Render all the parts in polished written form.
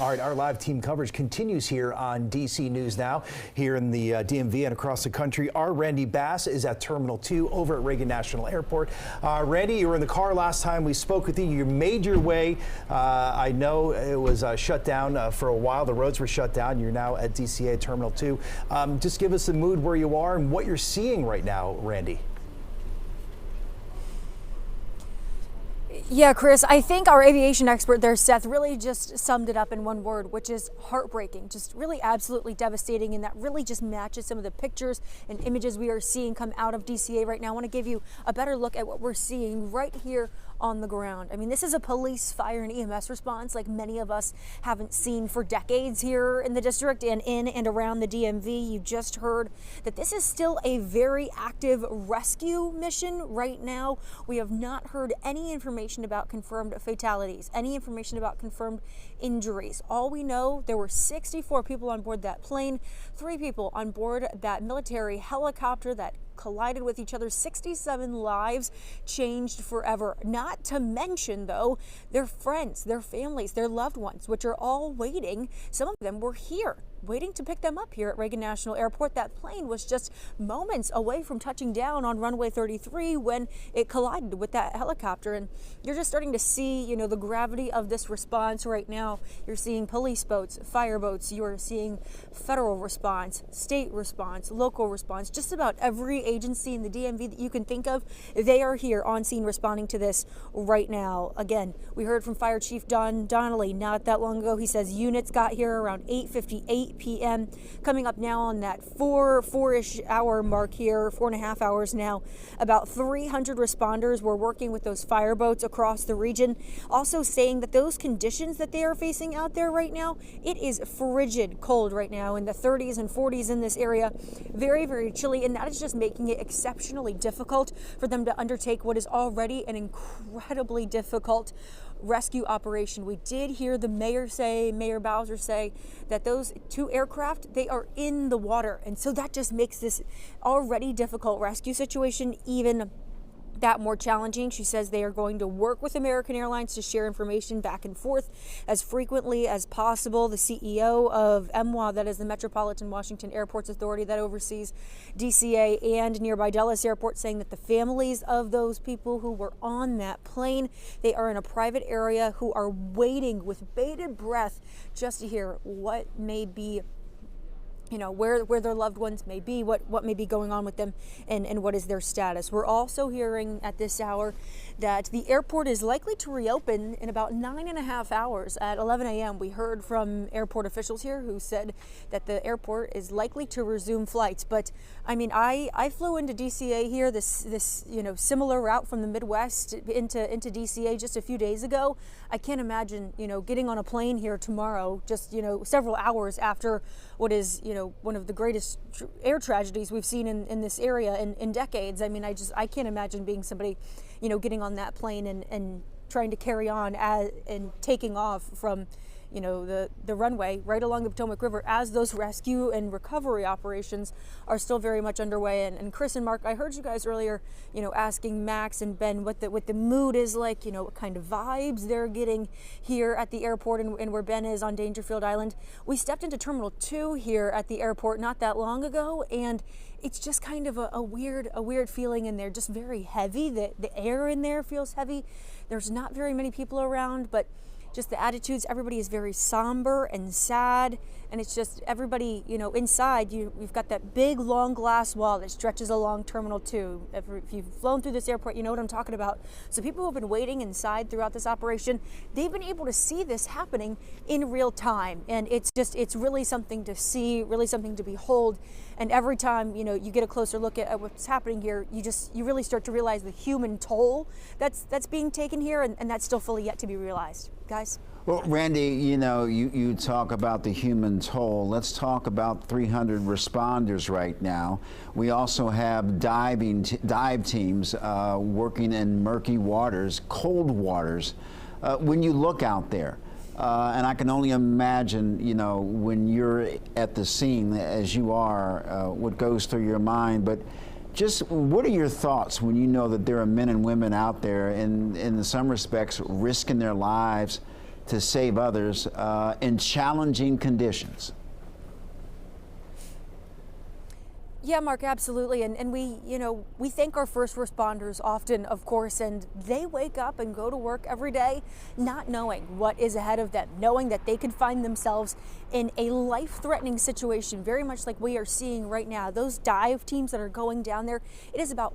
All right, our live team coverage continues here on DC News Now, here in the DMV and across the country. Our Randy Bass is at Terminal 2 over at Reagan National Airport. Randy, you were in the car last time we spoke with you. You made your way. I know it was shut down for a while. The roads were shut down. You're now at DCA Terminal 2. Just give us the mood where you are and what you're seeing right now, Randy. Yeah, Chris, I think our aviation expert there, Seth, really just summed it up in one word, which is heartbreaking, just really absolutely devastating. And that really just matches some of the pictures and images we are seeing come out of DCA right now. I want to give you a better look at what we're seeing right here on the ground. I mean, this is a police, fire, and EMS response like many of us haven't seen for decades here in the district and in and around the DMV. You just heard that this is still a very active rescue mission right now. We have not heard any information about confirmed fatalities, any information about confirmed injuries. All we know, there were 64 people on board that plane, 3 people on board that military helicopter that collided with each other. 67 lives changed forever. Not to mention, though, their friends, their families, their loved ones, which are all waiting. Some of them were here, waiting to pick them up here at Reagan National Airport. That plane was just moments away from touching down on runway 33 when it collided with that helicopter. And you're just starting to see, you know, the gravity of this response right now. You're seeing police boats, fire boats. You are seeing federal response, state response, local response. Just about every agency in the DMV that you can think of, they are here on scene responding to this right now. Again, we heard from Fire Chief Don Donnelly not that long ago. He says units got here around 8:58 p.m. Coming up now on that four-ish hour mark here, 4.5 hours now. About 300 responders were working with those fire boats across the region. Also saying that those conditions that they are facing out there right now, it is frigid cold right now in the 30s and 40s in this area. Very, very chilly, and that is just making it exceptionally difficult for them to undertake what is already an incredibly difficult rescue operation. We did hear the Mayor Bowser say that those 2 aircraft, they are in the water. And so that just makes this already difficult rescue situation even that more challenging. She says they are going to work with American Airlines to share information back and forth as frequently as possible. The CEO of MWA, that is the Metropolitan Washington Airports Authority that oversees DCA and nearby Dulles Airport, saying that the families of those people who were on that plane, they are in a private area who are waiting with bated breath just to hear what may be, you know, where their loved ones may be, what may be going on with them, and what is their status. We're also hearing at this hour that the airport is likely to reopen in about 9.5 hours at 11 a.m. We heard from airport officials here who said that the airport is likely to resume flights. But I mean, I flew into DCA here, this you know, similar route from the Midwest into DCA just a few days ago. I can't imagine, you know, getting on a plane here tomorrow, just, you know, several hours after what is, you know, one of the greatest air tragedies we've seen in this area in decades. I mean, I can't imagine being somebody, you know, getting on that plane and trying to carry on and taking off from, you know, the runway right along the Potomac River as those rescue and recovery operations are still very much underway. And Chris and Mark, I heard you guys earlier, you know, asking Max and Ben what the mood is like, you know, what kind of vibes they're getting here at the airport and where Ben is on Dangerfield Island. We stepped into Terminal 2 here at the airport not that long ago, and it's just kind of a weird feeling in there, just very heavy. The air in there feels heavy. There's not very many people around, but just the attitudes, everybody is very somber and sad, and it's just everybody, you know, inside, we've got that big long glass wall that stretches along Terminal 2. If you've flown through this airport, you know what I'm talking about. So people who have been waiting inside throughout this operation, they've been able to see this happening in real time, and it's really something to see, really something to behold. And every time, you know, you get a closer look at what's happening here, you really start to realize the human toll that's being taken here, and that's still fully yet to be realized. Guys? Well, Randy, you know, you talk about the human toll. Let's talk about 300 responders right now. We also have dive teams working in murky waters, cold waters. When you look out there, and I can only imagine, you know, when you're at the scene, as you are, what goes through your mind. But just what are your thoughts when you know that there are men and women out there, in some respects, risking their lives to save others in challenging conditions. Yeah, Mark, absolutely. And we, we thank our first responders often, of course, and they wake up and go to work every day not knowing what is ahead of them, knowing that they could find themselves in a life-threatening situation, very much like we are seeing right now. Those dive teams that are going down there, it is about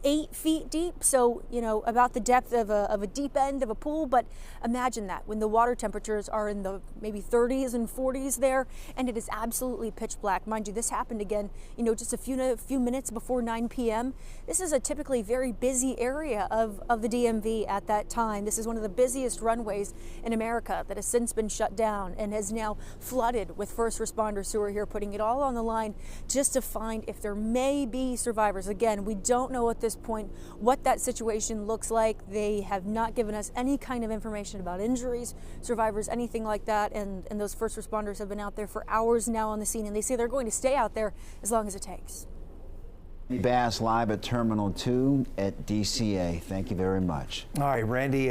8 feet deep, so about the depth of a deep end of a pool. But imagine that when the water temperatures are in the maybe 30s and 40s there, and it is absolutely pitch black. Mind you, this happened again just a few minutes before 9 p.m. This is a typically very busy area of the DMV at that time. This is one of the busiest runways in America that has since been shut down and has now flooded with first responders who are here putting it all on the line just to find if there may be survivors. Again, we don't know at this point what that situation looks like. They have not given us any kind of information about injuries, survivors, anything like that. And those first responders have been out there for hours now on the scene, and they say they're going to stay out there as long as it takes. Bass live at Terminal 2 at DCA. Thank you very much. All right, Randy.